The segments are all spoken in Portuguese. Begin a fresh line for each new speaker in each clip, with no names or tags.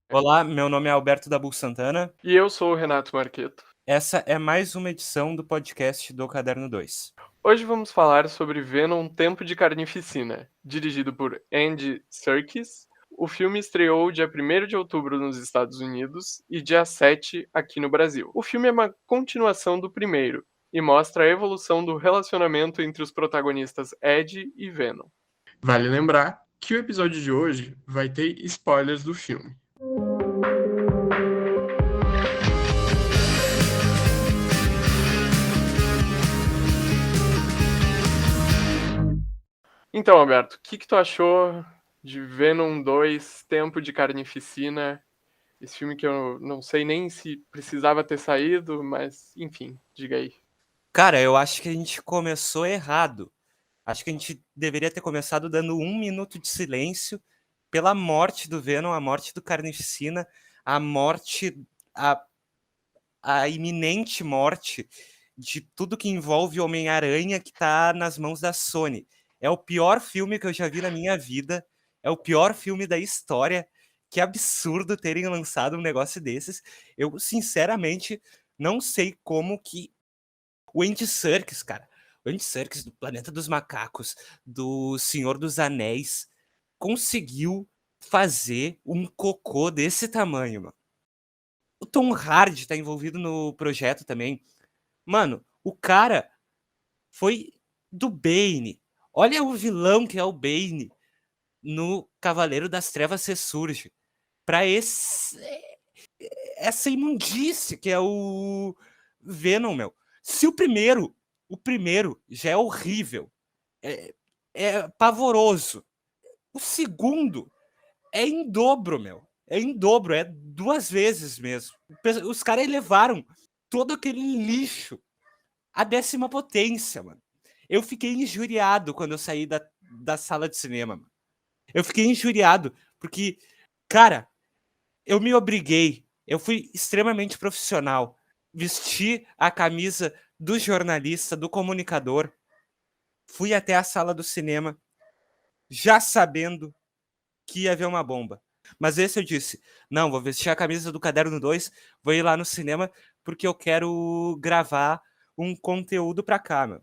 Olá, meu nome é Alberto Dabu Santana.
E eu sou o Renato Marqueto.
Essa é mais uma edição do podcast do Caderno 2.
Hoje vamos falar sobre Venom Tempo de Carnificina, dirigido por Andy Serkis. O filme estreou dia 1º de outubro nos Estados Unidos e dia 7 aqui no Brasil. O filme é uma continuação do primeiro e mostra a evolução do relacionamento entre os protagonistas Ed e Venom. Vale lembrar que o episódio de hoje vai ter spoilers do filme. Então, Alberto, o que tu achou de Venom 2, Tempo de Carnificina? Esse filme que eu não sei nem se precisava ter saído, mas enfim, diga aí.
Cara, eu acho que a gente começou errado. Acho que a gente deveria ter começado dando 1 minuto de silêncio pela morte do Venom, a morte do Carnificina, a morte, a iminente morte de tudo que envolve Homem-Aranha que tá nas mãos da Sony. É o pior filme que eu já vi na minha vida, é o pior filme da história. Que absurdo terem lançado um negócio desses. Eu, sinceramente, não sei como que o Andy Serkis, cara, o Andy Serkis do Planeta dos Macacos, do Senhor dos Anéis, conseguiu fazer um cocô desse tamanho, mano. O Tom Hardy tá envolvido no projeto também. Mano, o cara foi do Bane. Olha o vilão que é o Bane no Cavaleiro das Trevas Ressurge. Pra essa imundície que é o Venom, meu. Se o primeiro já é horrível, é pavoroso. O segundo é em dobro, meu. É em dobro, é 2 vezes mesmo. Os caras elevaram todo aquele lixo à 10ª potência, mano. Eu fiquei injuriado quando eu saí da sala de cinema, mano. Eu fiquei injuriado, porque, cara, eu me obriguei, eu fui extremamente profissional. Vesti a camisa do jornalista, do comunicador, fui até a sala do cinema, já sabendo que ia haver uma bomba. Mas esse eu disse, não, vou vestir a camisa do Caderno 2, vou ir lá no cinema, porque eu quero gravar um conteúdo pra cá, meu.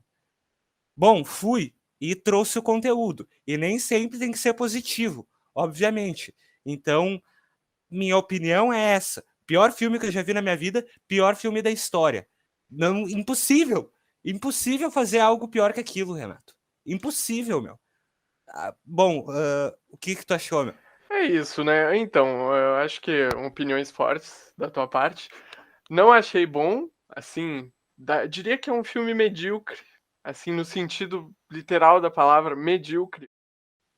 Bom, fui e trouxe o conteúdo. E nem sempre tem que ser positivo, obviamente. Então, minha opinião é essa. Pior filme que eu já vi na minha vida, pior filme da história. Não, impossível. Impossível fazer algo pior que aquilo, Renato. Impossível, meu. Bom, o que tu achou, meu?
É isso, né? Então, eu acho que opiniões fortes da tua parte. Não achei bom, assim, diria que é um filme medíocre, assim, no sentido literal da palavra, medíocre.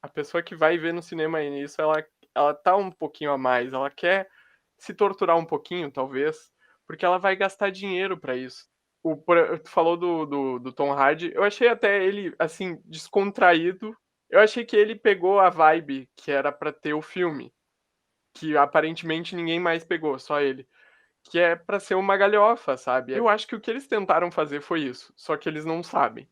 A pessoa que vai ver no cinema isso, ela tá um pouquinho a mais, ela quer se torturar um pouquinho, talvez, porque ela vai gastar dinheiro pra isso. Tu falou do Tom Hardy, eu achei até ele, assim, descontraído. Eu achei que ele pegou a vibe que era pra ter o filme, que aparentemente ninguém mais pegou, só ele. Que é pra ser uma galhofa, sabe. Eu acho que o que eles tentaram fazer foi isso, só que eles não sabem.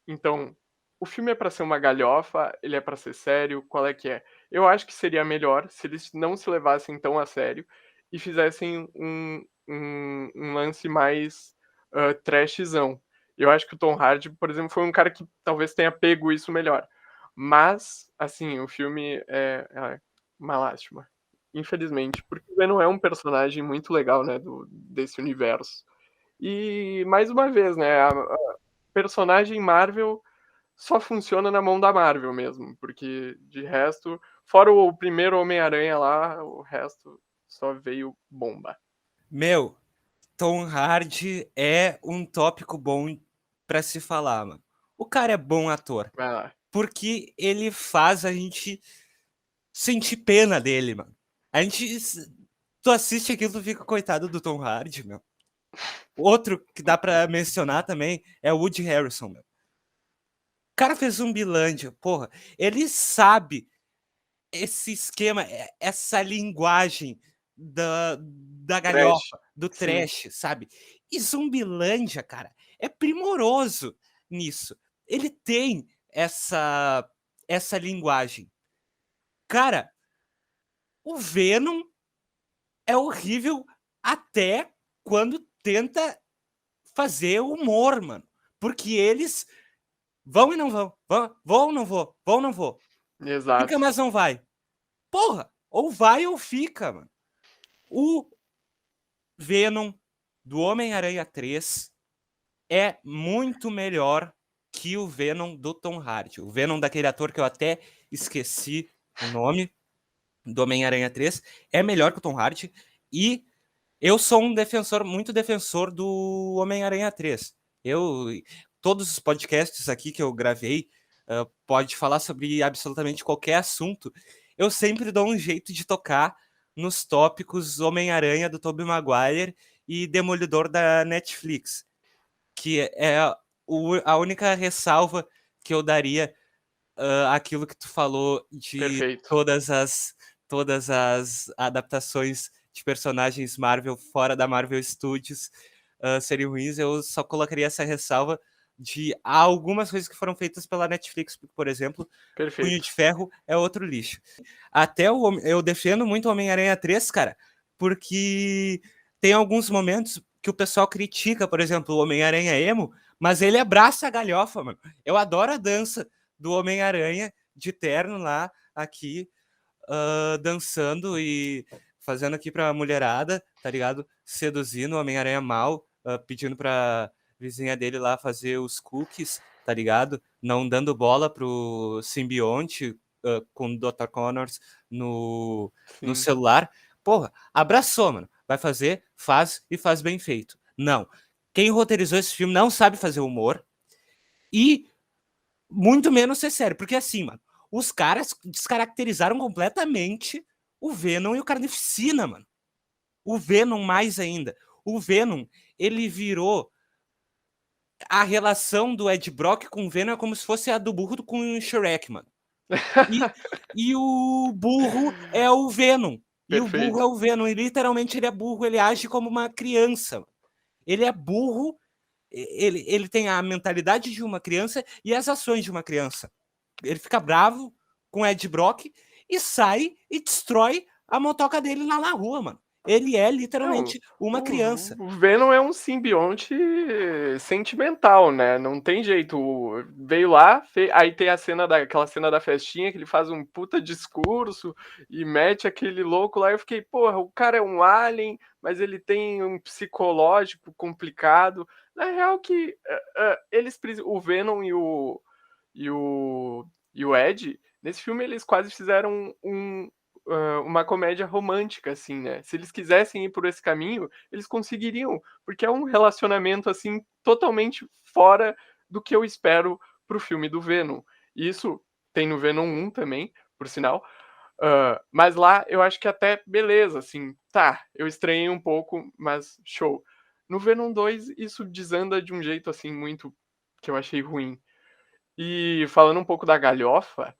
Então, o filme é pra ser uma galhofa, ele é pra ser sério, qual é que é? Eu acho que seria melhor se eles não se levassem tão a sério e fizessem um lance mais, trashzão. Eu acho que o Tom Hardy, por exemplo, foi um cara que talvez tenha pego isso melhor. Mas, assim, o filme é uma lástima, infelizmente, porque ele não é um personagem muito legal, né, desse universo. E, mais uma vez, né, a personagem Marvel só funciona na mão da Marvel mesmo, porque de resto, fora o primeiro Homem-Aranha lá, o resto só veio bomba.
Meu, Tom Hardy é um tópico bom pra se falar, mano. O cara é bom ator,
Vai lá.
porque ele faz a gente sentir pena dele, mano. A gente tu assiste aquilo, tu fica coitado do Tom Hardy, meu. Outro que dá pra mencionar também é o Woody Harrelson, meu. O cara fez Zumbilândia, porra. Ele sabe esse esquema, essa linguagem da
Trash.
galhofa, do
Sim,
trash, sabe? E Zumbilândia, cara, é primoroso nisso. Ele tem essa linguagem. Cara, o Venom é horrível até quando tenta fazer humor, mano. Porque eles vão e não vão. Vão ou não vou? Vão ou não vou? Fica,
exato.
mas não vai. Porra, ou vai ou fica, mano. O Venom do Homem-Aranha 3 é muito melhor que o Venom do Tom Hardy. O Venom daquele ator que eu até esqueci o nome, do Homem-Aranha 3, é melhor que o Tom Hardy. E eu sou um defensor, muito defensor do Homem-Aranha 3. Todos os podcasts aqui que eu gravei, pode falar sobre absolutamente qualquer assunto. Eu sempre dou um jeito de tocar nos tópicos Homem-Aranha do Tobey Maguire e Demolidor da Netflix, que é a única ressalva que eu daria aquilo que tu falou de
Perfeito.
todas as adaptações de personagens Marvel fora da Marvel Studios seriam ruins. Eu só colocaria essa ressalva de algumas coisas que foram feitas pela Netflix, por exemplo, Punho
Perfeito.
de Ferro é outro lixo. Eu defendo muito o Homem-Aranha 3, cara, porque tem alguns momentos que o pessoal critica, por exemplo, o Homem-Aranha emo, mas ele abraça a galhofa, mano. Eu adoro a dança do Homem-Aranha de terno lá, aqui, dançando e fazendo aqui pra mulherada, tá ligado? Seduzindo o Homem-Aranha mal, pedindo pra vizinha dele lá fazer os cookies, tá ligado? Não dando bola pro simbionte com o Dr. Connors no
Sim.
celular. Porra, abraçou, mano. Vai fazer, faz e faz bem feito. Não. Quem roteirizou esse filme não sabe fazer humor e muito menos ser sério. Porque assim, mano, os caras descaracterizaram completamente o Venom e o Carnificina, mano. O Venom mais ainda. O Venom, ele virou a relação do Ed Brock com o Venom é como se fosse a do burro com o Shrek, mano. E, e o burro é o Venom. E o burro
Perfeito.
é o Venom. E literalmente ele é burro, ele age como uma criança. Ele é burro, ele tem a mentalidade de uma criança e as ações de uma criança. Ele fica bravo com o Ed Brock e sai e destrói a motoca dele lá na rua, mano. Ele é
Não,
literalmente uma criança.
o Venom é um simbionte sentimental, né, não tem jeito, veio lá, aí tem aquela cena da festinha que ele faz um puta discurso e mete aquele louco lá, eu fiquei: "Porra, o cara é um alien, mas ele tem um psicológico complicado". Na real que, o Venom e o e o Ed, nesse filme eles quase fizeram uma comédia romântica, assim, né. Se eles quisessem ir por esse caminho, eles conseguiriam, porque é um relacionamento, assim, totalmente fora do que eu espero para o filme do Venom. E isso tem no Venom 1 também, por sinal, mas lá eu acho que até beleza, assim, tá, eu estranhei um pouco, mas show. No Venom 2 isso desanda de um jeito, assim, muito que eu achei ruim. E falando um pouco da galhofa,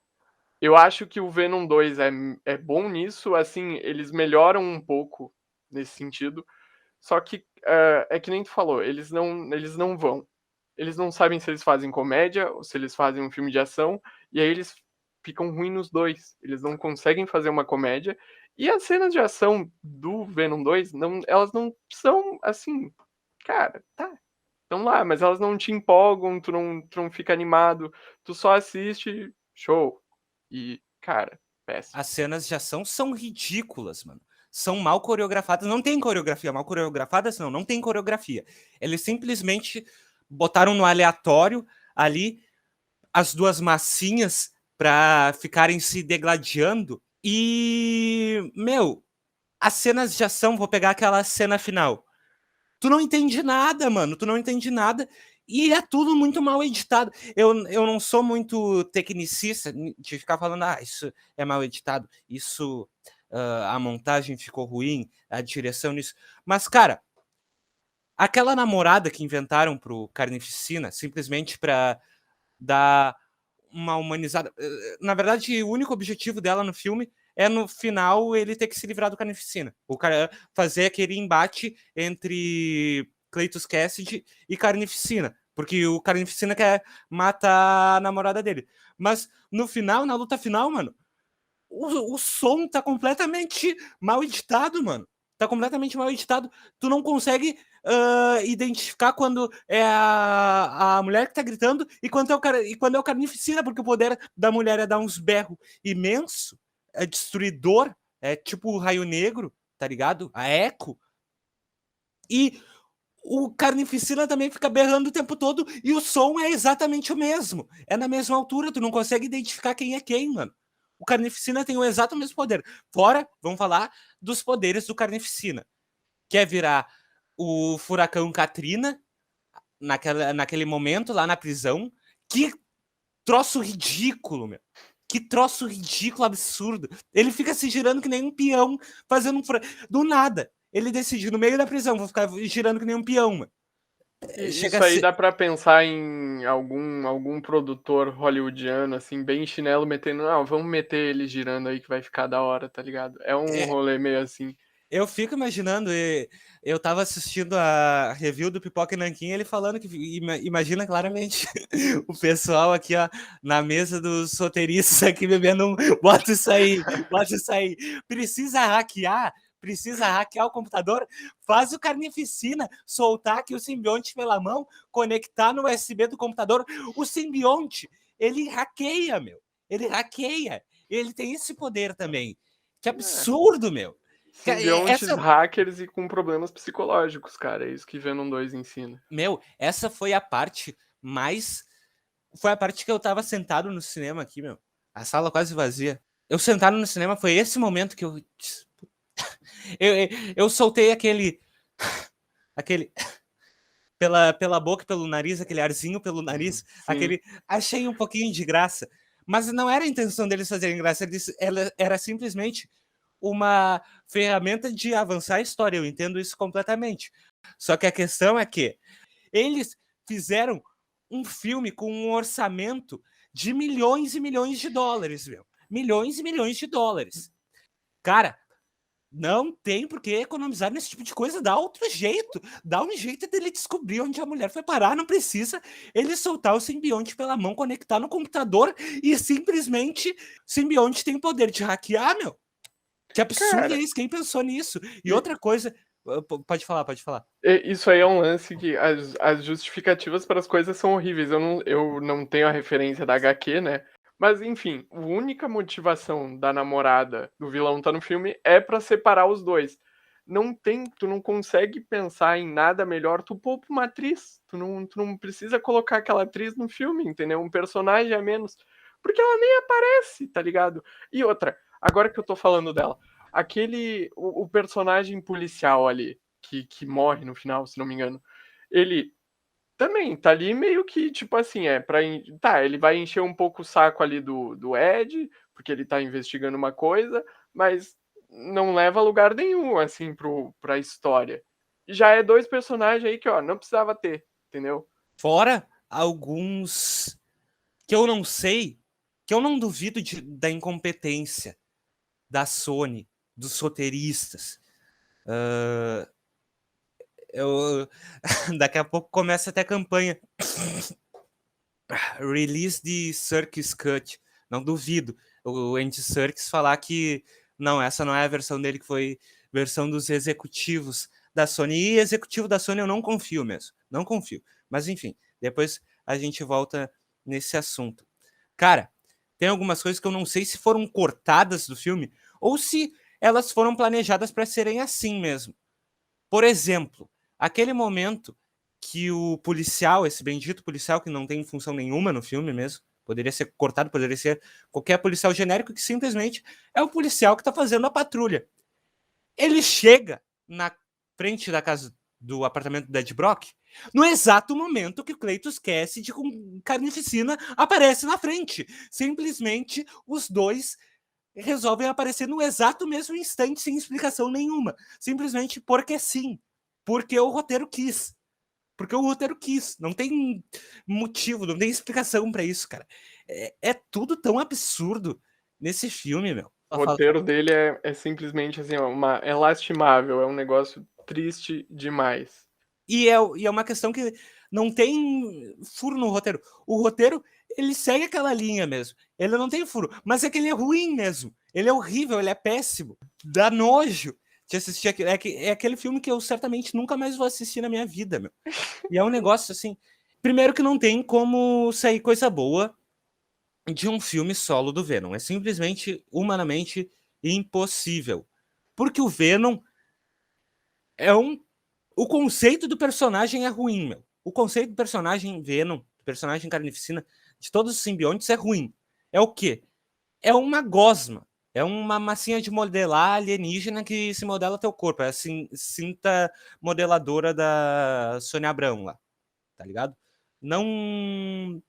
eu acho que o Venom 2 é bom nisso, assim, eles melhoram um pouco nesse sentido, só que, é que nem tu falou, eles não vão. Eles não sabem se eles fazem comédia ou se eles fazem um filme de ação, e aí eles ficam ruins nos 2. Eles não conseguem fazer uma comédia, e as cenas de ação do Venom 2 elas não são, assim, cara, tá, estão lá, mas elas não te empolgam, tu não fica animado, tu só assiste, show. E, cara, péssimo.
As cenas de ação são ridículas, mano. São mal coreografadas. Não tem coreografia. Mal coreografadas, não. Não tem coreografia. Eles simplesmente botaram no aleatório ali as duas massinhas pra ficarem se degladiando. E, meu, as cenas de ação, vou pegar aquela cena final. Tu não entende nada, mano. Tu não entende nada. E é tudo muito mal editado. Eu não sou muito tecnicista de ficar falando, isso é mal editado, isso a montagem ficou ruim, a direção nisso. Mas, cara, aquela namorada que inventaram pro Carnificina, simplesmente pra dar uma humanizada. Na verdade, o único objetivo dela no filme é, no final, ele ter que se livrar do Carnificina. O cara fazer aquele embate entre Cletus Cassidy e Carnificina. Porque o Carnificina quer matar a namorada dele. Mas no final, na luta final, mano, o som tá completamente mal editado, mano. Tá completamente mal editado. Tu não consegue identificar quando é a mulher que tá gritando e quando é o Carnificina, porque o poder da mulher é dar uns berros imenso, é destruidor, é tipo o Raio Negro, tá ligado? A Echo. E o Carnificina também fica berrando o tempo todo e o som é exatamente o mesmo. É na mesma altura, tu não consegue identificar quem é quem, mano. O Carnificina tem o exato mesmo poder. Fora, vamos falar dos poderes do Carnificina. Quer virar o furacão Katrina naquele momento lá na prisão. Que troço ridículo, meu. Que troço ridículo, absurdo. Ele fica se girando que nem um peão, fazendo do nada. Ele decide, no meio da prisão, vou ficar girando que nem um peão, mano.
Isso aí dá pra pensar em algum produtor hollywoodiano, assim, bem chinelo, metendo, não, vamos meter ele girando aí que vai ficar da hora, tá ligado? É um rolê meio assim.
Eu fico imaginando, eu tava assistindo a review do Pipoca e Nanquim, ele falando que imagina claramente o pessoal aqui, ó, na mesa dos roteiristas aqui bebendo bota isso aí, precisa hackear o computador, faz o Carnificina soltar aqui o simbionte pela mão, conectar no USB do computador, o simbionte, ele hackeia, meu, ele tem esse poder também, que absurdo, meu.
Simbiontes hackers e com problemas psicológicos, cara. É isso que Venom 2 ensina.
Meu, essa foi a parte mais... Foi a parte que eu tava sentado no cinema aqui, meu. A sala quase vazia. Eu sentado no cinema, foi esse momento que eu... Eu soltei aquele... Pela boca, pelo nariz, aquele arzinho pelo nariz, aquele... Achei um pouquinho de graça. Mas não era a intenção deles fazerem graça, era simplesmente uma ferramenta de avançar a história, eu entendo isso completamente. Só que a questão é que eles fizeram um filme com um orçamento de milhões e milhões de dólares, meu. Milhões e milhões de dólares. Cara, não tem por que economizar nesse tipo de coisa. Dá outro jeito. Dá um jeito dele descobrir onde a mulher foi parar. Não precisa ele soltar o simbionte pela mão, conectar no computador e simplesmente o simbionte tem o poder de hackear, meu. Que absurdo é isso? Quem pensou nisso? E outra coisa... Pode falar.
Isso aí é um lance que as justificativas para as coisas são horríveis. Eu não tenho a referência da HQ, né? Mas, enfim, a única motivação da namorada do vilão tá no filme é pra separar os dois. Tu não consegue pensar em nada melhor, tu poupa uma atriz. Tu não precisa colocar aquela atriz no filme, entendeu? Um personagem a menos. Porque ela nem aparece, tá ligado? E outra, agora que eu tô falando dela, o personagem policial ali, que morre no final, se não me engano, ele também tá ali meio que, tipo assim, ele vai encher um pouco o saco ali do Ed, porque ele tá investigando uma coisa, mas não leva a lugar nenhum, assim, pra história. Já é dois personagens aí que, ó, não precisava ter, entendeu?
Fora alguns que eu não sei, que eu não duvido da incompetência da Sony, dos roteiristas. Daqui a pouco começa até a campanha. Release de Serkis Cut. Não duvido. O Andy Serkis falar que não, essa não é a versão dele, que foi versão dos executivos da Sony. E executivo da Sony eu não confio mesmo. Não confio. Mas enfim, depois a gente volta nesse assunto. Cara, tem algumas coisas que eu não sei se foram cortadas do filme ou se elas foram planejadas para serem assim mesmo. Por exemplo, aquele momento que o policial, esse bendito policial que não tem função nenhuma no filme mesmo, poderia ser cortado, poderia ser qualquer policial genérico, que simplesmente é o policial que está fazendo a patrulha. Ele chega na frente da casa do apartamento do Ed Brock no exato momento que o Cletus Cassidy com Carnificina aparece na frente. Simplesmente os dois resolvem aparecer no exato mesmo instante, sem explicação nenhuma. Simplesmente porque sim. porque o roteiro quis. Porque o roteiro quis. Não tem motivo, não tem explicação pra isso, cara. É tudo tão absurdo nesse filme, meu.
O roteiro dele é simplesmente assim, ó, é lastimável, é um negócio triste demais.
E é uma questão que não tem furo no roteiro. O roteiro, ele segue aquela linha mesmo. Ele não tem furo, mas é que ele é ruim mesmo. Ele é horrível, ele é péssimo. Dá nojo de assistir aquilo. É aquele filme que eu certamente nunca mais vou assistir na minha vida, meu. E é um negócio assim. Primeiro que não tem como sair coisa boa de um filme solo do Venom. É simplesmente, humanamente, impossível. Porque o Venom é um. O conceito do personagem é ruim, meu. O conceito do personagem Venom, do personagem Carnificina, de todos os simbiontes é ruim. É o quê? É uma gosma. É uma massinha de modelar alienígena que se modela teu corpo. É a cinta modeladora da Sônia Abrão lá. Tá ligado? Não.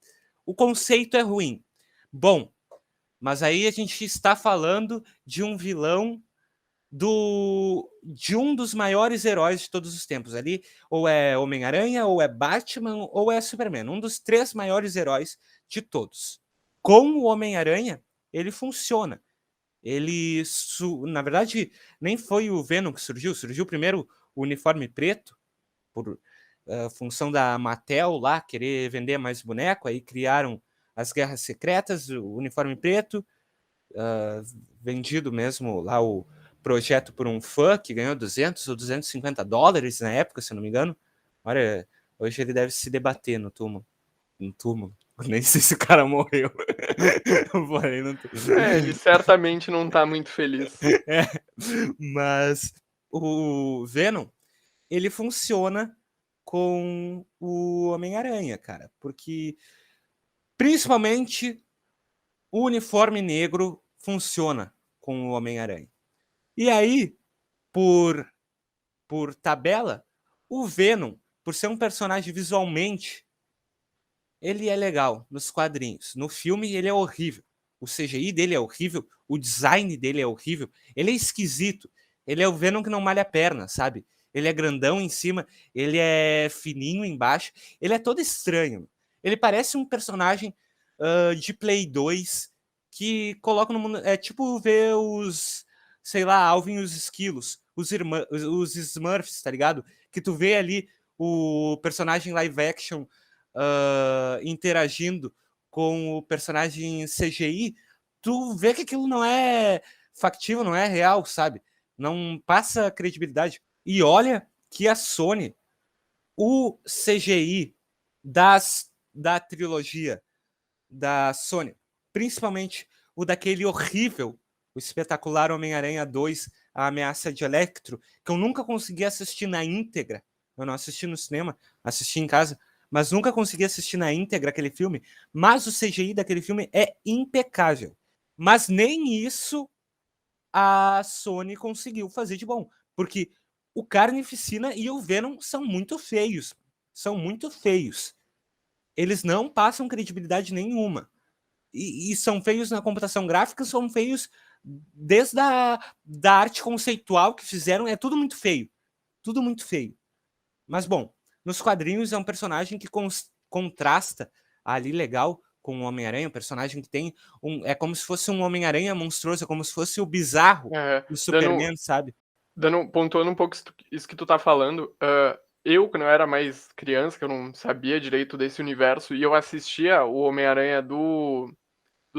O conceito é ruim. Bom, mas aí a gente está falando de um vilão de um dos maiores heróis de todos os tempos ali, ou é Homem-Aranha, ou é Batman, ou é Superman, um dos 3 maiores heróis de todos. Com o Homem-Aranha, ele funciona. Ele, na verdade, nem foi o Venom que surgiu primeiro o uniforme preto, por função da Mattel lá, querer vender mais boneco, aí criaram as Guerras Secretas, o uniforme preto, vendido mesmo lá o projeto por um fã que ganhou 200 ou 250 dólares na época, se não me engano. Olha, hoje ele deve se debater no túmulo. No túmulo. Nem sei se o cara morreu.
Ele certamente não tá muito feliz.
Mas o Venom, ele funciona com o Homem-Aranha, cara. Porque, principalmente, o uniforme negro funciona com o Homem-Aranha. E aí, por tabela, o Venom, por ser um personagem visualmente, ele é legal nos quadrinhos. No filme, ele é horrível. O CGI dele é horrível, o design dele é horrível, ele é esquisito. Ele é o Venom que não malha a perna, sabe? Ele é grandão em cima, ele é fininho embaixo, ele é todo estranho. Ele parece um personagem de Play 2 que coloca no mundo. É tipo ver os, sei lá, Alvin e os Esquilos, os Smurfs, tá ligado? Que tu vê ali o personagem live action interagindo com o personagem CGI, tu vê que aquilo não é factível, não é real, sabe? Não passa credibilidade. E olha que a Sony, o CGI da trilogia da Sony, principalmente o daquele horrível, o espetacular Homem-Aranha 2, A Ameaça de Electro, que eu nunca consegui assistir na íntegra. Eu não assisti no cinema, assisti em casa, mas nunca consegui assistir na íntegra aquele filme. Mas o CGI daquele filme é impecável. Mas nem isso a Sony conseguiu fazer de bom, porque o Carnificina e o Venom são muito feios. São muito feios. Eles não passam credibilidade nenhuma. E são feios na computação gráfica, são feios desde da arte conceitual que fizeram, é tudo muito feio. Tudo muito feio. Mas, bom, nos quadrinhos é um personagem que contrasta ali legal com o Homem-Aranha, um personagem que tem é como se fosse um Homem-Aranha monstruoso, é como se fosse o bizarro do Superman, sabe?
Pontuando um pouco isso que tu tá falando, eu, quando eu era mais criança, que eu não sabia direito desse universo, e eu assistia o Homem-Aranha do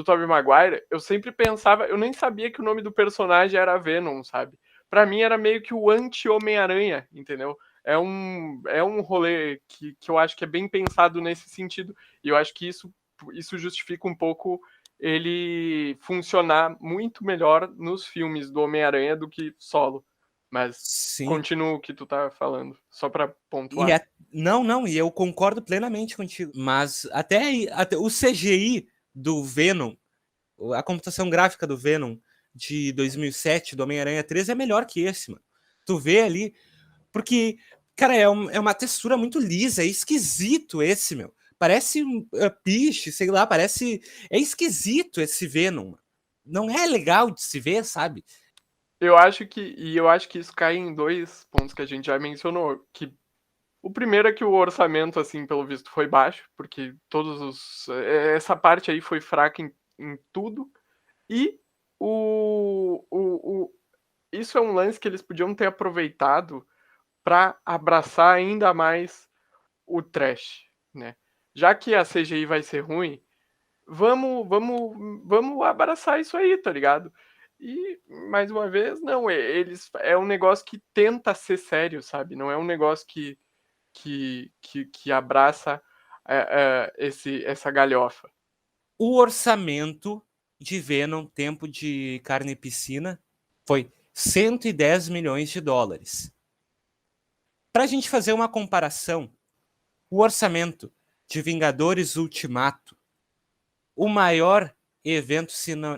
Tobey Maguire, eu sempre pensava, eu nem sabia que o nome do personagem era Venom, sabe? Pra mim era meio que o anti-Homem-Aranha, entendeu? É um rolê que eu acho que é bem pensado nesse sentido, e eu acho que isso justifica um pouco ele funcionar muito melhor nos filmes do Homem-Aranha do que solo. Mas
Sim.
continua o que tu tá falando, só pra pontuar.
Não, e eu concordo plenamente contigo. Mas até o CGI do Venom, a computação gráfica do Venom de 2007, do Homem-Aranha 3, é melhor que esse, mano. Tu vê ali, porque, cara, é uma textura muito lisa, é esquisito esse, meu. Parece piche, sei lá, parece... É esquisito esse Venom. Não é legal de se ver, sabe?
Eu acho que isso cai em 2 pontos que a gente já mencionou, que o primeiro é que o orçamento, assim, pelo visto, foi baixo, porque essa parte aí foi fraca em tudo. E o isso é um lance que eles podiam ter aproveitado para abraçar ainda mais o trash, né. Já que a CGI vai ser ruim, vamos abraçar isso aí, tá ligado? E, mais uma vez, não, eles é um negócio que tenta ser sério, sabe, não é um negócio que abraça, essa galhofa.
O orçamento de Venom Tempo de Carne e Piscina foi 110 milhões de dólares. Para a gente fazer uma comparação, o orçamento de Vingadores Ultimato, o maior evento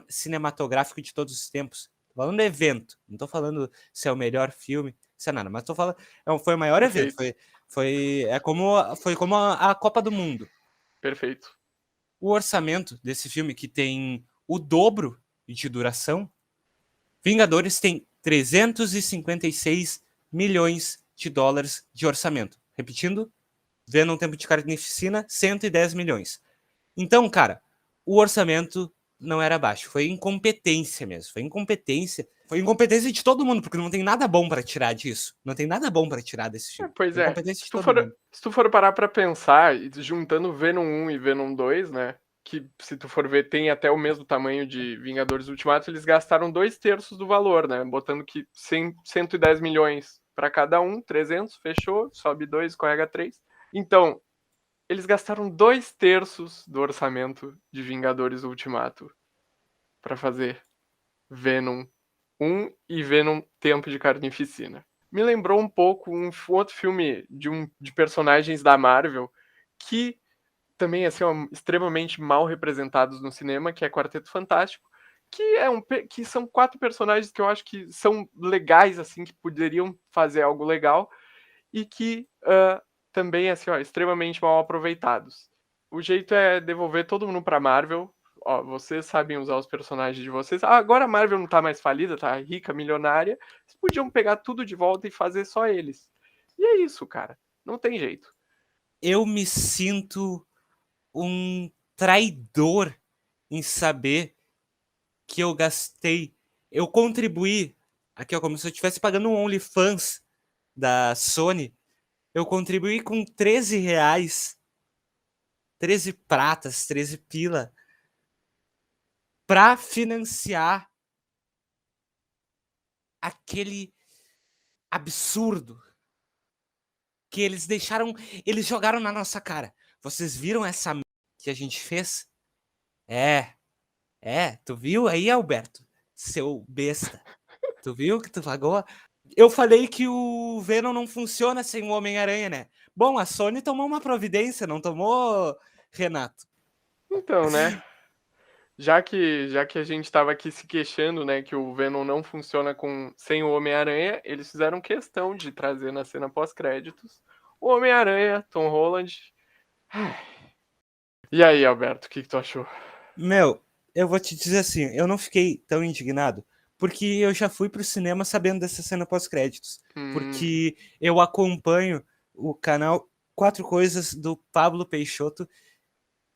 cinematográfico de todos os tempos. Tô falando de evento, não estou falando se é o melhor filme, se é nada, mas estou falando, foi o maior evento,
Perfeito,
foi como a Copa do Mundo.
perfeito.
O orçamento desse filme, que tem o dobro de duração, Vingadores tem 356 milhões de dólares de orçamento. Repetindo, Venom Tempo de Carnificina, 110 milhões. Então, cara, o orçamento não era baixo. Foi incompetência mesmo. Foi incompetência. Foi incompetência de todo mundo, porque não tem nada bom para tirar disso. Não tem nada bom para tirar desse filme.
Pois
Foi
é,
incompetência de todo mundo.
se tu for parar pra pensar, e juntando Venom 1 e Venom 2, né, que se tu for ver tem até o mesmo tamanho de Vingadores Ultimato, eles gastaram 2/3 do valor, né, botando que 110 milhões pra cada um, 300, fechou, sobe 2, escorrega 3. Então, eles gastaram 2/3 do orçamento de Vingadores Ultimato pra fazer Venom 1 e Venom Tempo de Carnificina. Me lembrou um pouco um outro filme de personagens da Marvel que também assim, extremamente mal representados no cinema, que é Quarteto Fantástico, que são 4 personagens que eu acho que são legais, assim, que poderiam fazer algo legal e que também assim, ó, extremamente mal aproveitados. O jeito é devolver todo mundo pra Marvel. Ó, vocês sabem usar os personagens de vocês. Ah, agora a Marvel não tá mais falida, tá rica, milionária. Vocês podiam pegar tudo de volta e fazer só eles. E é isso, cara. Não tem jeito.
Eu me sinto um traidor em saber que eu gastei, eu contribuí, aqui ó, como se eu estivesse pagando um OnlyFans da Sony, eu contribuí com 13 reais, 13 pratas, 13 pila, para financiar aquele absurdo que eles jogaram na nossa cara. Vocês viram essa que a gente fez? É, tu viu aí, Alberto? Seu besta. Tu viu que tu pagou? Eu falei que o Venom não funciona sem o Homem-Aranha, né? Bom, a Sony tomou uma providência, não tomou, Renato?
Então, né? Já que a gente estava aqui se queixando, né, que o Venom não funciona sem o Homem-Aranha, eles fizeram questão de trazer na cena pós-créditos o Homem-Aranha, Tom Holland. E aí, Alberto, o que tu achou?
Meu, eu vou te dizer assim, eu não fiquei tão indignado, porque eu já fui pro cinema sabendo dessa cena pós-créditos.
Hum,
Porque eu acompanho o canal Quatro Coisas do Pablo Peixoto,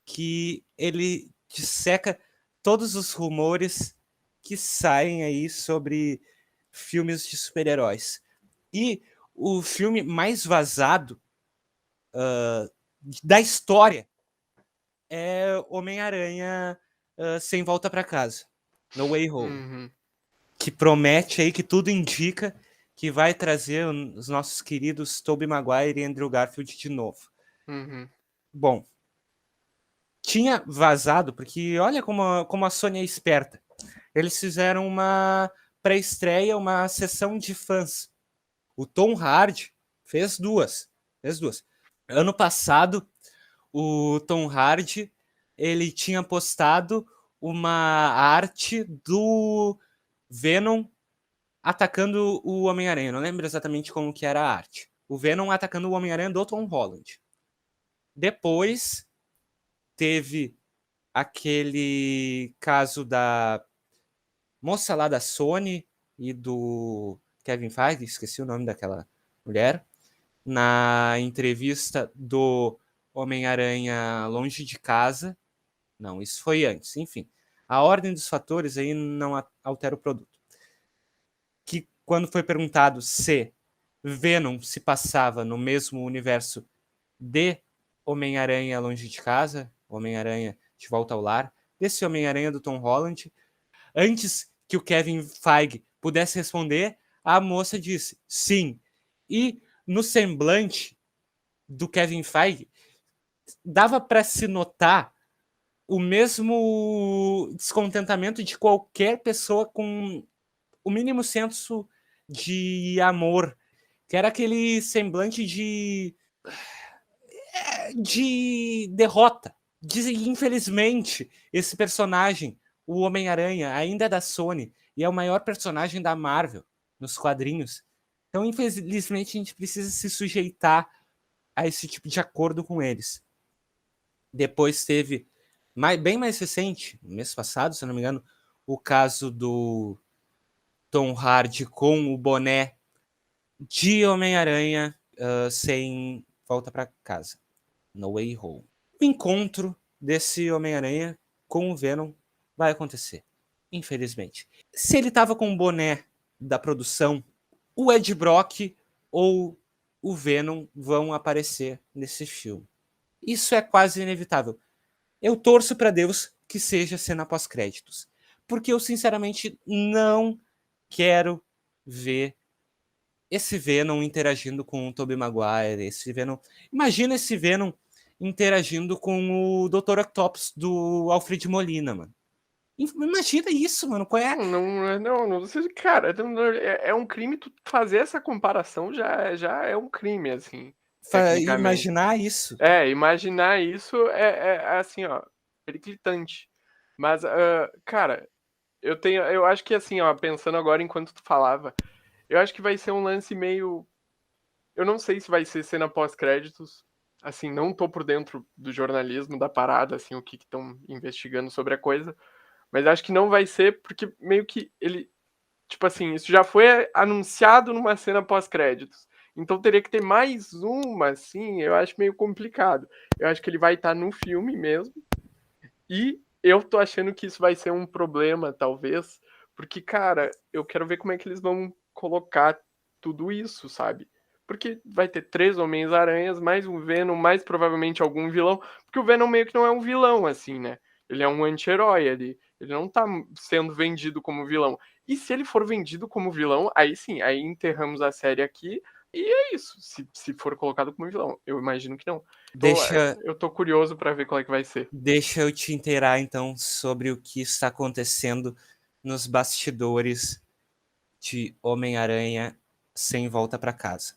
que ele disseca todos os rumores que saem aí sobre filmes de super-heróis. E o filme mais vazado da história é Homem-Aranha Sem Volta para Casa, No Way Home,
uhum,
que promete aí, que tudo indica que vai trazer os nossos queridos Tobey Maguire e Andrew Garfield de novo.
uhum.
Bom, tinha vazado, porque olha como a Sony é esperta. Eles fizeram uma pré-estreia, uma sessão de fãs. O Tom Hardy fez duas. Ano passado, o Tom Hardy ele tinha postado uma arte do Venom atacando o Homem-Aranha. Não lembro exatamente como que era a arte. O Venom atacando o Homem-Aranha do Tom Holland. Depois teve aquele caso da moça lá da Sony, e do Kevin Feige, esqueci o nome daquela mulher, na entrevista do Homem-Aranha Longe de Casa. Não, isso foi antes. Enfim, a ordem dos fatores aí não altera o produto. Que quando foi perguntado se Venom se passava no mesmo universo de Homem-Aranha Longe de Casa, Homem-Aranha de Volta ao Lar, desse Homem-Aranha do Tom Holland, antes que o Kevin Feige pudesse responder, a moça disse sim. E no semblante do Kevin Feige, dava para se notar o mesmo descontentamento de qualquer pessoa com o mínimo senso de amor, que era aquele semblante de derrota. Infelizmente, esse personagem, o Homem-Aranha, ainda é da Sony e é o maior personagem da Marvel nos quadrinhos. Então, infelizmente, a gente precisa se sujeitar a esse tipo de acordo com eles. Depois teve, bem mais recente, no mês passado, se não me engano, o caso do Tom Hardy com o boné de Homem-Aranha sem Volta para Casa, No Way Home. O encontro desse Homem-Aranha com o Venom vai acontecer, infelizmente. Se ele estava com o boné da produção, o Ed Brock ou o Venom vão aparecer nesse filme. Isso é quase inevitável. Eu torço para Deus que seja cena pós-créditos, porque eu sinceramente não quero ver esse Venom interagindo com o Tobey Maguire, esse Venom... Imagina esse Venom interagindo com o Dr. Octopus do Alfred Molina, mano. Imagina isso, mano. Qual é?
Não sei, cara, é um crime tu fazer essa comparação, já é um crime, assim, tecnicamente.
Imaginar isso.
Imaginar isso é assim, ó, periclitante. Mas, cara, eu acho que assim, ó, pensando agora enquanto tu falava, eu acho que vai ser um lance meio... Eu não sei se vai ser cena pós-créditos, assim, não tô por dentro do jornalismo da parada, assim, o que estão investigando sobre a coisa, mas acho que não vai ser porque meio que ele... Tipo assim, isso já foi anunciado numa cena pós-créditos. Então teria que ter mais uma, assim, eu acho meio complicado. Eu acho que ele vai estar no filme mesmo. E eu tô achando que isso vai ser um problema, talvez, porque, cara, eu quero ver como é que eles vão colocar tudo isso, sabe? Porque vai ter 3 Homens-Aranhas, mais um Venom, mais provavelmente algum vilão. Porque o Venom meio que não é um vilão, assim, né? Ele é um anti-herói, ele não tá sendo vendido como vilão. E se ele for vendido como vilão, aí sim, aí enterramos a série aqui. E é isso, se for colocado como vilão. Eu imagino que não. Eu tô curioso pra ver qual é que vai ser.
Deixa eu te inteirar, então, sobre o que está acontecendo nos bastidores de Homem-Aranha Sem Volta para Casa.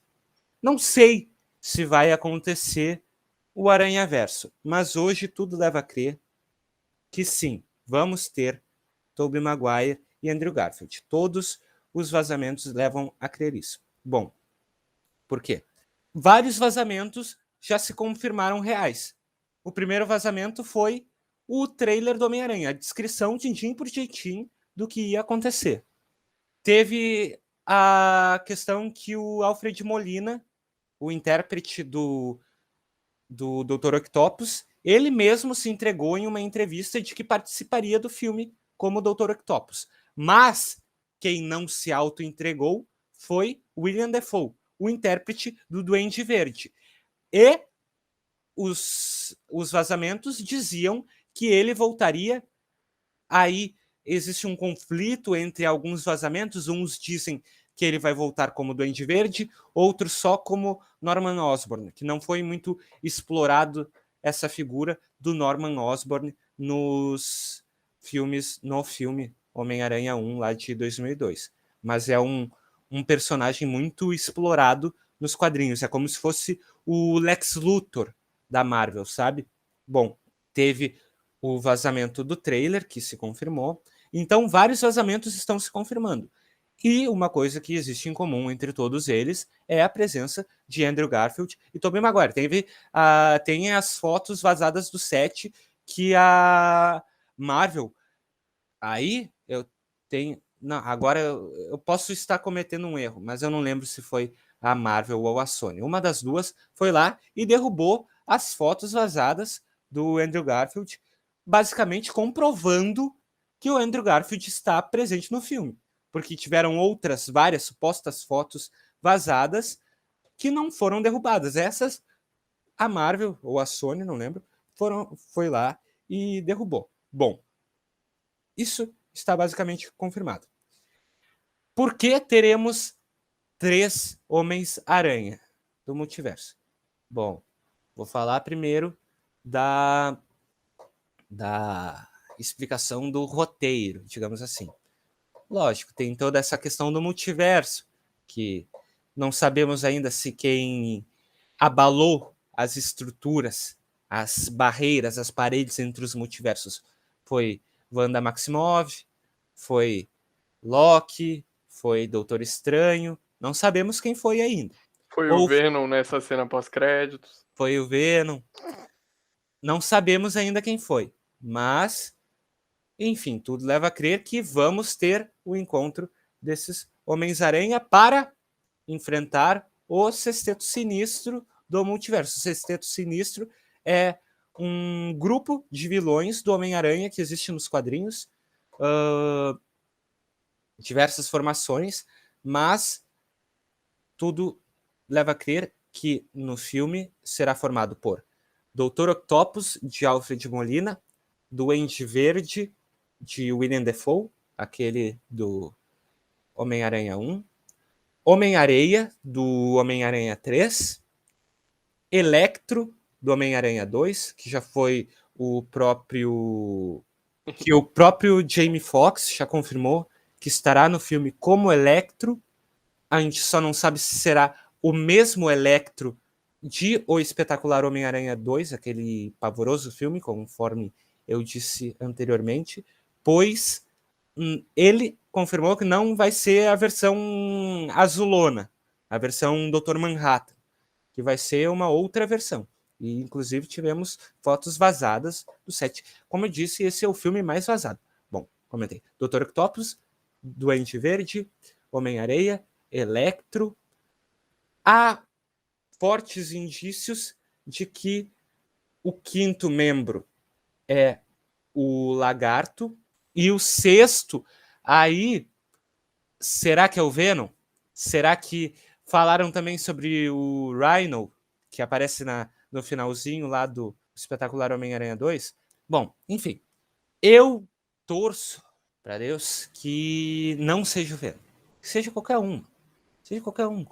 Não sei se vai acontecer o Aranhaverso, mas hoje tudo leva a crer que sim, vamos ter Tobey Maguire e Andrew Garfield. Todos os vazamentos levam a crer isso. Bom, por quê? Vários vazamentos já se confirmaram reais. O primeiro vazamento foi o trailer do Homem-Aranha, a descrição tintim por tintim do que ia acontecer. Teve a questão que o Alfred Molina, o intérprete do Dr. Octopus, ele mesmo se entregou em uma entrevista de que participaria do filme como Dr. Octopus. Mas quem não se auto-entregou foi William Dafoe, o intérprete do Duende Verde. E os vazamentos diziam que ele voltaria. Aí existe um conflito entre alguns vazamentos. Uns dizem que ele vai voltar como Duende Verde, outros só como Norman Osborn, que não foi muito explorado essa figura do Norman Osborn nos filmes, no filme Homem-Aranha 1, lá de 2002. Mas é um personagem muito explorado nos quadrinhos. É como se fosse o Lex Luthor da Marvel, sabe? Bom, teve o vazamento do trailer, que se confirmou. Então, vários vazamentos estão se confirmando. E uma coisa que existe em comum entre todos eles é a presença de Andrew Garfield e Tobey Maguire. Tem as fotos vazadas do set que a Marvel... Aí eu tenho... Não, agora eu posso estar cometendo um erro, mas eu não lembro se foi a Marvel ou a Sony. Uma das duas foi lá e derrubou as fotos vazadas do Andrew Garfield, basicamente comprovando que o Andrew Garfield está presente no filme, porque tiveram outras várias supostas fotos vazadas que não foram derrubadas. Essas, a Marvel ou a Sony, não lembro, foi lá e derrubou. Bom, isso está basicamente confirmado. Por que teremos 3 Homens-Aranha do multiverso? Bom, vou falar primeiro da explicação do roteiro, digamos assim. Lógico, tem toda essa questão do multiverso, que não sabemos ainda se quem abalou as estruturas, as barreiras, as paredes entre os multiversos foi Wanda Maximoff, foi Loki, foi Doutor Estranho, não sabemos quem foi ainda.
Foi o
Ou
Venom nessa cena pós-créditos.
foi o Venom, não sabemos ainda quem foi, mas, enfim, tudo leva a crer que vamos ter o encontro desses Homens-Aranha para enfrentar o Sexteto Sinistro do multiverso. O Sexteto Sinistro é um grupo de vilões do Homem-Aranha que existe nos quadrinhos, diversas formações, mas tudo leva a crer que no filme será formado por Dr. Octopus, de Alfred Molina, Duende Verde, de William Dafoe, aquele do Homem-Aranha 1, Homem-Areia, do Homem-Aranha 3, Electro, do Homem-Aranha 2, que já foi o próprio Jamie Foxx já confirmou que estará no filme como Electro. A gente só não sabe se será o mesmo Electro de O Espetacular Homem-Aranha 2, aquele pavoroso filme, conforme eu disse anteriormente, pois ele confirmou que não vai ser a versão azulona, a versão Dr. Manhattan, que vai ser uma outra versão. E, inclusive, tivemos fotos vazadas do set. Como eu disse, esse é o filme mais vazado. Bom, comentei. Dr. Octopus, Duende Verde, Homem-Areia, Electro. Há fortes indícios de que o quinto membro é o Lagarto e o sexto, aí, será que é o Venom? Será que falaram também sobre o Rhino, que aparece no finalzinho lá do Espetacular Homem-Aranha 2? Bom, enfim, eu torço para Deus que não seja o Venom. Que seja qualquer um. Seja qualquer um.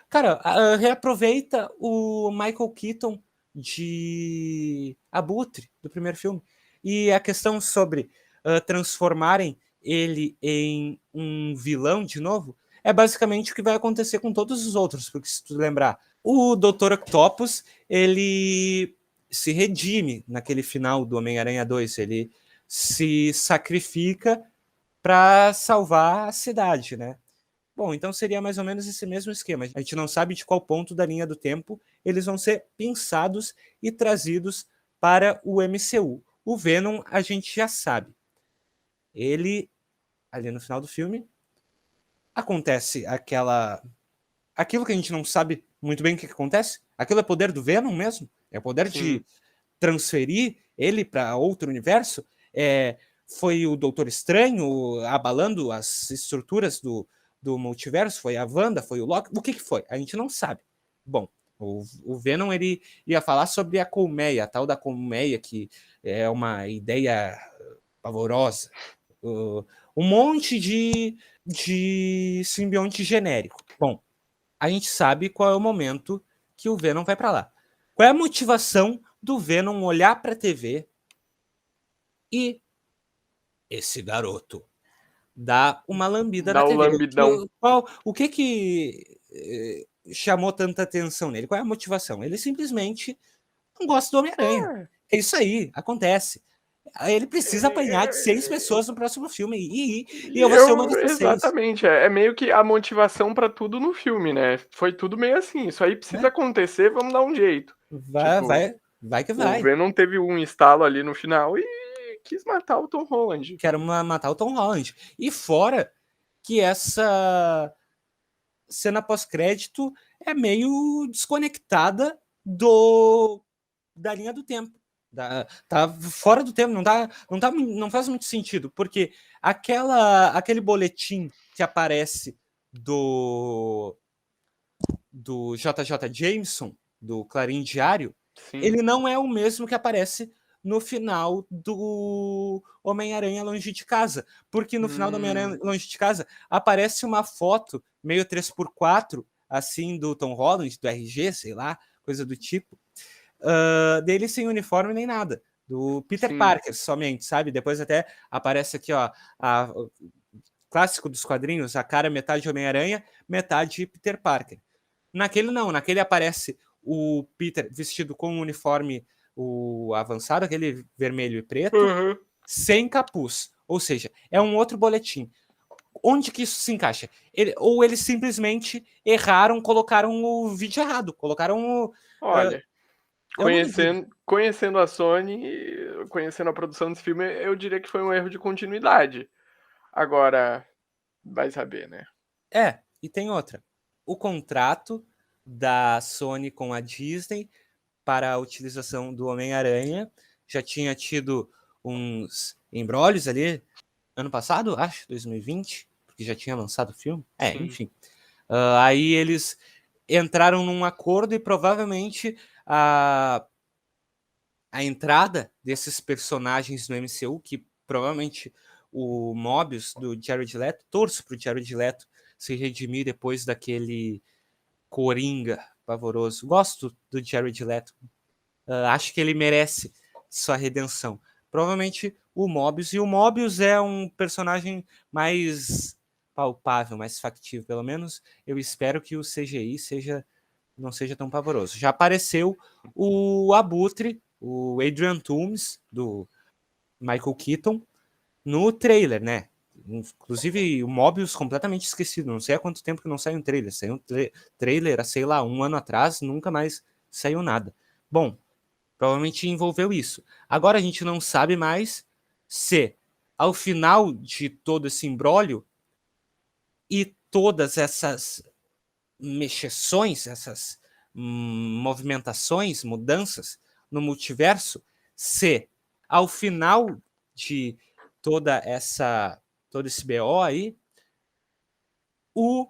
Cara, reaproveita o Michael Keaton de Abutre, do primeiro filme. E a questão sobre transformarem ele em um vilão de novo é basicamente o que vai acontecer com todos os outros. Porque se tu lembrar, o Dr. Octopus, ele se redime naquele final do Homem-Aranha 2. Ele se sacrifica para salvar a cidade, né? Bom, então seria mais ou menos esse mesmo esquema. A gente não sabe de qual ponto da linha do tempo eles vão ser pensados e trazidos para o MCU. O Venom a gente já sabe. Ele, ali no final do filme, acontece aquilo que a gente não sabe muito bem o que acontece. Aquilo é poder do Venom mesmo? É o poder de transferir ele para outro universo? Foi o Doutor Estranho abalando as estruturas do multiverso? Foi a Wanda? Foi o Loki? O que foi? A gente não sabe. Bom, o Venom ele ia falar sobre a colmeia, a tal da colmeia, que é uma ideia pavorosa. Um monte de simbionte genérico. Bom, a gente sabe qual é o momento que o Venom vai para lá. Qual é a motivação do Venom olhar para a TV e esse garoto dá uma lambida na TV?
Lambidão.
O que chamou tanta atenção nele? Qual é a motivação? Ele simplesmente não gosta do Homem-Aranha. É isso aí, acontece. Ele precisa apanhar de 6 pessoas no próximo filme. E eu vou ser uma dessas 6.
Exatamente, é meio que a motivação pra tudo no filme, né? Foi tudo meio assim, isso aí precisa acontecer, vamos dar um jeito.
Vai que vai.
O Venom teve um estalo ali no final e quis matar o Tom Holland.
Quero matar o Tom Holland. E fora que essa cena pós-crédito é meio desconectada da linha do tempo. Tá fora do tempo, não faz muito sentido, porque aquele boletim que aparece do JJ Jameson, do Clarim Diário,
Sim.
ele não é o mesmo que aparece no final do Homem-Aranha Longe de Casa, porque no final do Homem-Aranha Longe de Casa aparece uma foto meio 3x4, assim, do Tom Holland, do RG, sei lá, coisa do tipo, dele sem uniforme nem nada, do Peter
Sim.
Parker somente, sabe? Depois até aparece aqui, ó, clássico dos quadrinhos, a cara metade Homem-Aranha, metade Peter Parker. Naquele aparece o Peter vestido com um uniforme o avançado, aquele vermelho e preto, sem capuz. Ou seja, é um outro boletim. Onde que isso se encaixa? Ou eles simplesmente erraram, colocaram o vídeo errado, colocaram o...
Olha,
eu não duvido.
conhecendo a Sony, conhecendo a produção desse filme, eu diria que foi um erro de continuidade. Agora, vai saber, né?
E tem outra. O contrato da Sony com a Disney para a utilização do Homem-Aranha já tinha tido uns embrólios ali ano passado, acho, 2020, porque já tinha lançado o filme.
Sim.
Enfim. Aí eles entraram num acordo e provavelmente a entrada desses personagens no MCU, que provavelmente o Mobius do Jared Leto, torço pro Jared Leto se redimir depois daquele Coringa pavoroso. Gosto do Jared Leto. Acho que ele merece sua redenção. Provavelmente o Mobius. E o Mobius é um personagem mais palpável, mais factível. Pelo menos eu espero que o CGI não seja tão pavoroso. Já apareceu o Abutre, o Adrian Toomes, do Michael Keaton, no trailer, né? Inclusive o Mobius completamente esquecido. Não sei há quanto tempo que não sai um trailer. Saiu um trailer, sei lá, 1 ano atrás, nunca mais saiu nada. Bom, provavelmente envolveu isso. Agora a gente não sabe mais se, ao final de todo esse imbróglio e todas essas mexeções, essas movimentações, mudanças no multiverso, se ao final de todo esse BO aí, o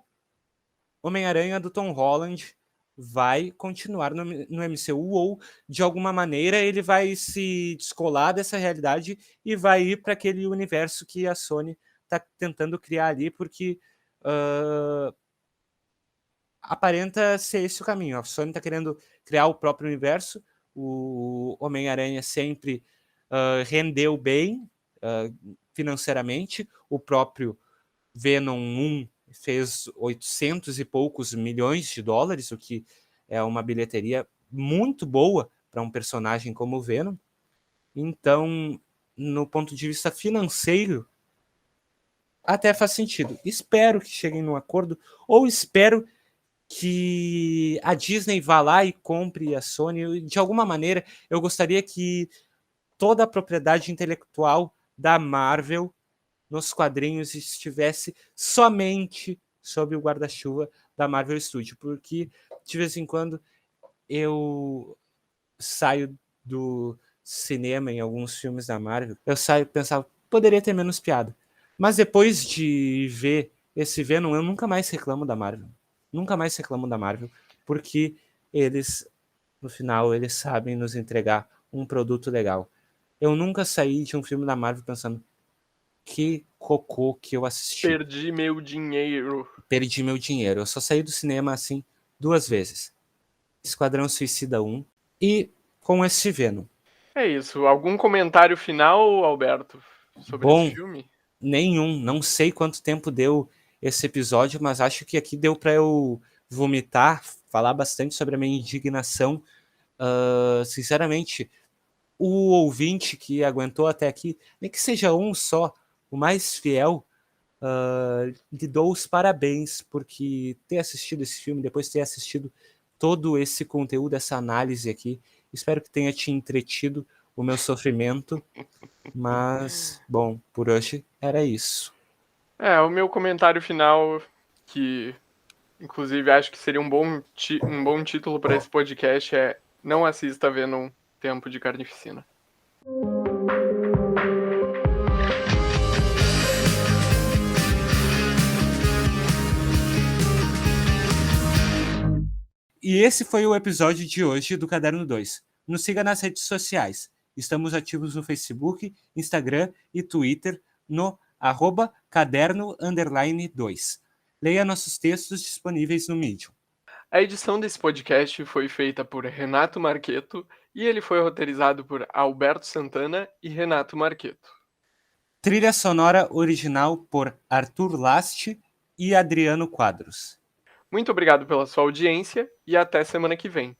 Homem-Aranha do Tom Holland vai continuar no MCU ou, de alguma maneira, ele vai se descolar dessa realidade e vai ir para aquele universo que a Sony está tentando criar ali, porque aparenta ser esse o caminho. A Sony está querendo criar o próprio universo, o Homem-Aranha sempre rendeu bem financeiramente, o próprio Venom 1 fez 800 e poucos milhões de dólares, o que é uma bilheteria muito boa para um personagem como o Venom. Então, no ponto de vista financeiro, até faz sentido. Espero que cheguem num acordo, ou espero que a Disney vá lá e compre a Sony. De alguma maneira, eu gostaria que toda a propriedade intelectual da Marvel nos quadrinhos estivesse somente sob o guarda-chuva da Marvel Studios, porque de vez em quando eu saio do cinema em alguns filmes da Marvel, eu saio e pensava, poderia ter menos piada. Mas depois de ver esse Venom, eu nunca mais reclamo da Marvel. Nunca mais reclamo da Marvel, porque eles, no final, eles sabem nos entregar um produto legal. Eu nunca saí de um filme da Marvel pensando, que cocô que eu assisti.
Perdi meu dinheiro.
Perdi meu dinheiro. Eu só saí do cinema assim 2 vezes. Esquadrão Suicida 1 e com esse Venom.
É isso. Algum comentário final, Alberto, sobre esse
Bom,
filme?
nenhum. Não sei quanto tempo deu esse episódio, mas acho que aqui deu para eu vomitar, falar bastante sobre a minha indignação. Sinceramente, o ouvinte que aguentou até aqui, nem que seja um só, o mais fiel, lhe dou os parabéns porque ter assistido esse filme, depois ter assistido todo esse conteúdo, essa análise aqui, espero que tenha te entretido o meu sofrimento. Mas, bom, por hoje era isso.
O meu comentário final, que inclusive acho que seria um bom título para esse podcast, é: não assista Venom Tempo de Carnificina.
E esse foi o episódio de hoje do Caderno 2. Nos siga nas redes sociais. Estamos ativos no Facebook, Instagram e Twitter no @caderno_2. Leia nossos textos disponíveis no Medium.
A edição desse podcast foi feita por Renato Marqueto e ele foi roteirizado por Alberto Santana e Renato Marqueto.
Trilha sonora original por Arthur Last e Adriano Quadros.
Muito obrigado pela sua audiência e até semana que vem.